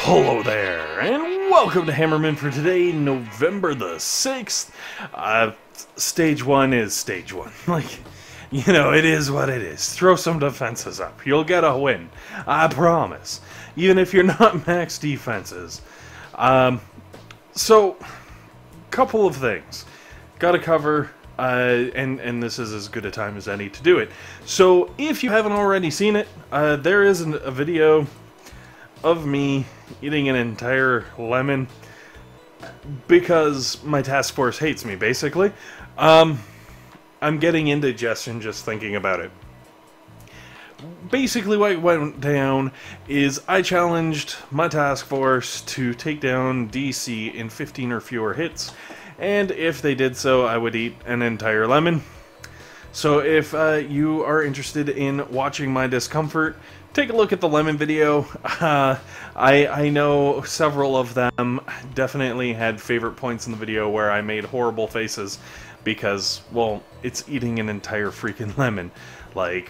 Hello there, and welcome to Hammerman for today, November the 6th. Stage 1 is Stage 1. It is what it is. Throw some defenses up. You'll get a win. I promise. Even if you're not max defenses. So, couple of things. Gotta cover, and this is as good a time as any to do it. So, if you haven't already seen it, there is a video of me eating an entire lemon because my task force hates me, basically. I'm getting indigestion just thinking about it. Basically what went down is I challenged my task force to take down DC in 15 or fewer hits, and if they did so, I would eat an entire lemon. So if you are interested in watching my discomfort, take a look at the lemon video. I know several of them definitely had favorite points in the video where I made horrible faces because, well, it's eating an entire freaking lemon. Like,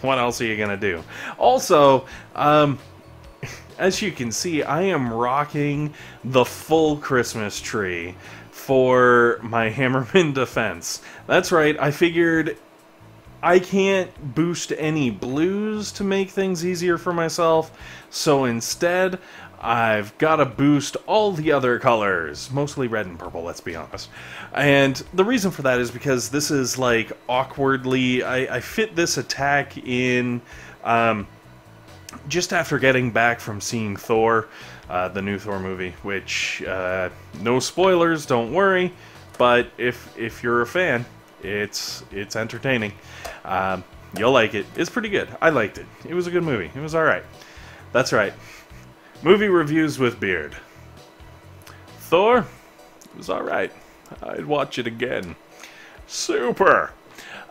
what else are you gonna do? Also, as you can see, I am rocking the full Christmas tree for my Hammerman defense. That's right, I figured I can't boost any blues to make things easier for myself, so instead I've got to boost all the other colors, mostly red and purple, let's be honest. And the reason for that is because this is like awkwardly, I fit this attack in just after getting back from seeing Thor, the new Thor movie, which, no spoilers, don't worry, but if you're a fan, it's entertaining. You'll like it. It's pretty good. I liked it. It was a good movie. It was alright. That's right. Movie reviews with Beard. Thor? It was alright. I'd watch it again. Super!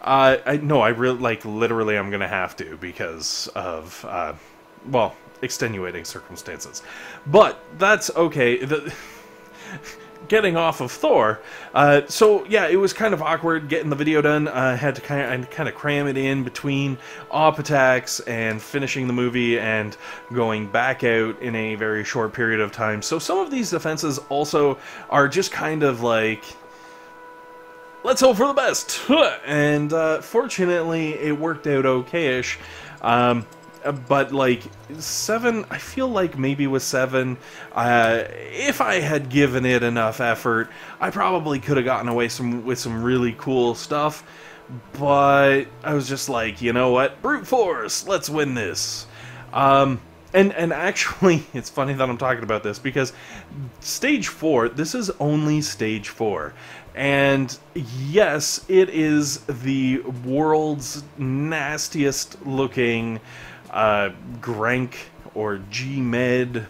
I really, literally I'm gonna have to because of, well, extenuating circumstances. But, that's okay. Getting off of Thor, so yeah, it was kind of awkward getting the video done. I had to kind of cram it in between op attacks and finishing the movie and going back out in a very short period of time. So some of these defenses also are just kind of like, let's hope for the best. And fortunately, it worked out okay-ish. But like 7, I feel like maybe with 7, if I had given it enough effort, I probably could have gotten away with some really cool stuff. But I was just like, you know what, brute force, let's win this. And actually, it's funny that I'm talking about this because Stage 4, this is only Stage 4. And yes, it is the world's nastiest looking Grank or G-Med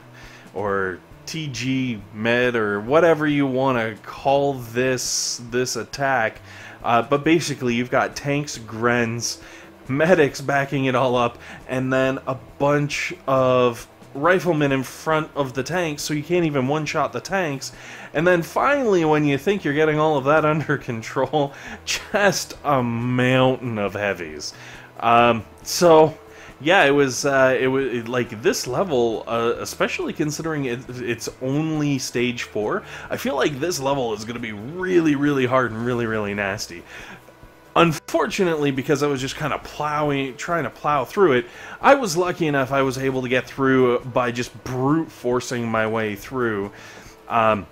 or TG-Med or whatever you want to call this attack. But basically you've got tanks, Grens, medics backing it all up, and then a bunch of riflemen in front of the tanks, so you can't even one-shot the tanks. And then finally, when you think you're getting all of that under control, just a mountain of heavies. So yeah, it was like this level, especially considering it's only Stage 4, I feel like this level is going to be really, really hard and really, really nasty. Unfortunately, because I was just kind of trying to plow through it, I was lucky enough I was able to get through by just brute forcing my way through. And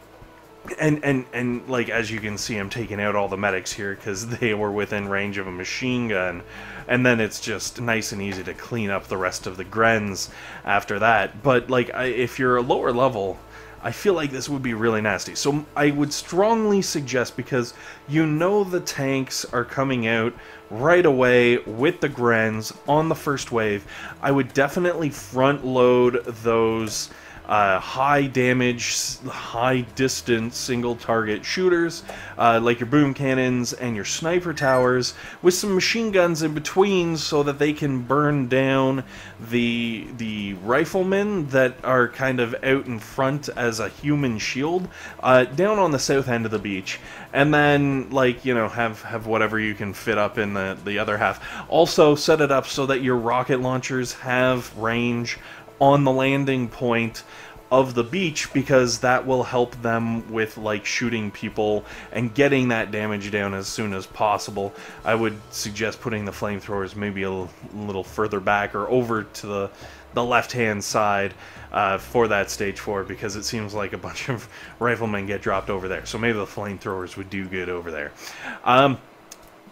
like, as you can see, I'm taking out all the medics here because they were within range of a machine gun. And then it's just nice and easy to clean up the rest of the Grens after that. But, like, if you're a lower level, I feel like this would be really nasty. So I would strongly suggest, because you know the tanks are coming out right away with the Grens on the first wave, I would definitely front load those high damage, high distance single target shooters, like your boom cannons and your sniper towers, with some machine guns in between so that they can burn down the riflemen that are kind of out in front as a human shield, down on the south end of the beach. And then, like, you know, have whatever you can fit up in the other half. Also set it up so that your rocket launchers have range on the landing point of the beach, because that will help them with like shooting people and getting that damage down as soon as possible. I would suggest putting the flamethrowers maybe a little further back or over to the left-hand side for that stage 4, because it seems like a bunch of riflemen get dropped over there. So maybe the flamethrowers would do good over there.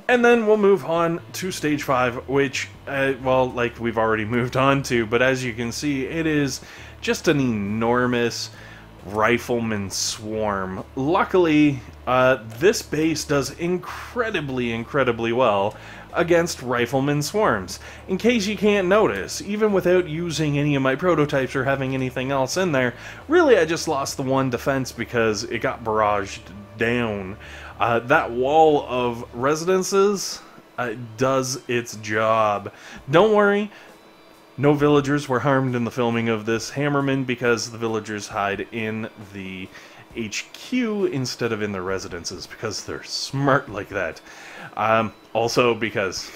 And then we'll move on to stage 5, which, well, like we've already moved on to, but as you can see, it is just an enormous rifleman swarm. Luckily, this base does incredibly well against rifleman swarms. In case you can't notice, even without using any of my prototypes or having anything else in there, really I just lost the one defense because it got barraged down. That wall of residences does its job. Don't worry, no villagers were harmed in the filming of this Hammerman, because the villagers hide in the HQ instead of in their residences, because they're smart like that. Also because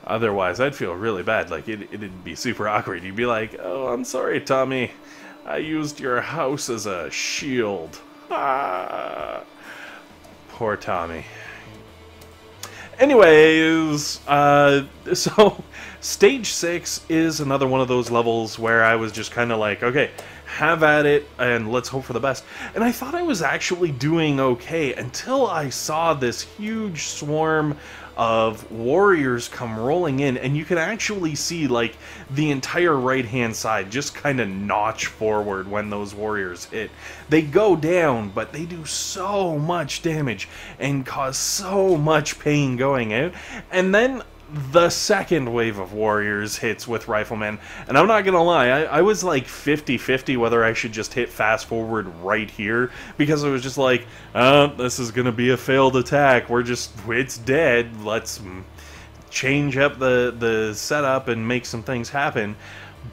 otherwise I'd feel really bad. Like it'd be super awkward. You'd be like, "Oh, I'm sorry, Tommy. I used your house as a shield." Ah. Poor Tommy. Anyways, so stage 6 is another one of those levels where I was just kind of like, okay, have at it and let's hope for the best. And I thought I was actually doing okay until I saw this huge swarm of warriors come rolling in, and you can actually see like the entire right hand side just kind of notch forward when those warriors hit. They go down, but they do so much damage and cause so much pain going out. And then the second wave of warriors hits with riflemen, and I'm not gonna lie, I was like 50-50 whether I should just hit fast forward right here, because I was just like, this is gonna be a failed attack, it's dead, let's change up the setup and make some things happen.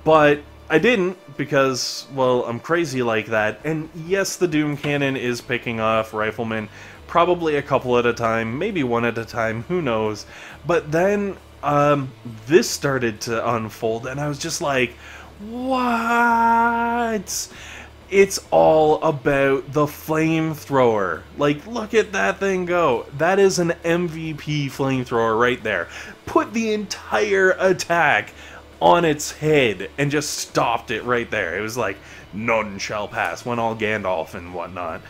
But I didn't, because, well, I'm crazy like that. And yes, the Doom Cannon is picking off riflemen, probably a couple at a time, maybe one at a time, who knows. But then this started to unfold, and I was just like, what? It's all about the flamethrower. Like, look at that thing go. That is an MVP flamethrower right there. Put the entire attack on its head and just stopped it right there. It was like, none shall pass, went all Gandalf and whatnot.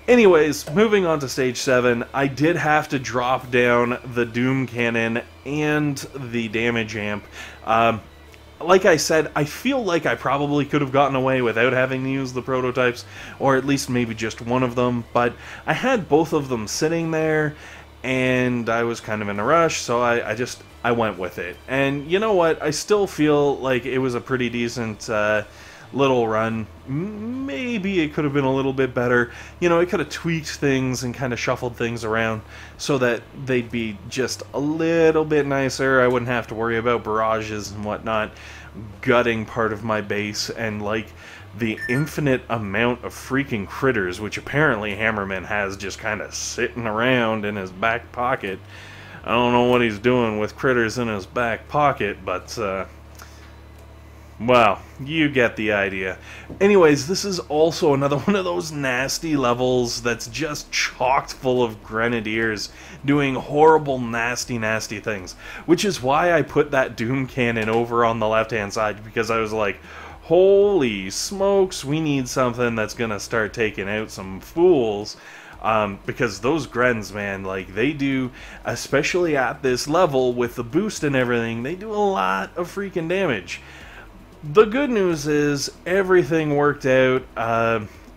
Anyways, moving on to stage 7, I did have to drop down the Doom Cannon and the damage amp. Like I said, I feel like I probably could have gotten away without having to use the prototypes, or at least maybe just one of them, but I had both of them sitting there, and I was kind of in a rush, so I went with it. And you know what? I still feel like it was a pretty decent little run. Maybe it could have been a little bit better. You know, it could have tweaked things and kind of shuffled things around so that they'd be just a little bit nicer. I wouldn't have to worry about barrages and whatnot gutting part of my base, and like the infinite amount of freaking critters which apparently Hammerman has just kind of sitting around in his back pocket. I don't know what he's doing with critters in his back pocket, but well, you get the idea. Anyways, this is also another one of those nasty levels that's just chocked full of grenadiers doing horrible, nasty things. Which is why I put that Doom Cannon over on the left-hand side, because I was like, holy smokes, we need something that's gonna start taking out some fools. Because those Grens, man, like, they do, especially at this level with the boost and everything, they do a lot of freaking damage. The good news is everything worked out.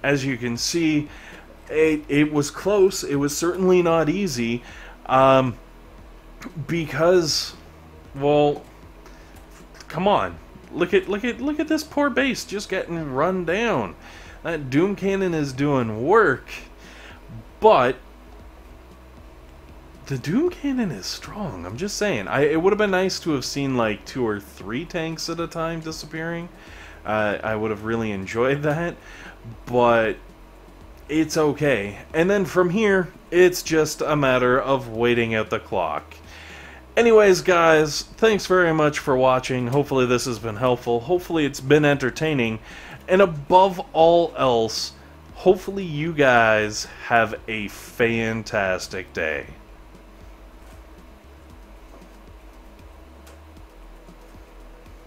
As you can see, it was close. It was certainly not easy, because, well, come on, look at this poor base just getting run down. That Doom Cannon is doing work, but the Doom Cannon is strong. I'm just saying. It would have been nice to have seen like 2 or 3 tanks at a time disappearing. I would have really enjoyed that, but it's okay. And then from here, it's just a matter of waiting out the clock. Anyways, guys, thanks very much for watching. Hopefully this has been helpful. Hopefully it's been entertaining. And above all else, hopefully you guys have a fantastic day.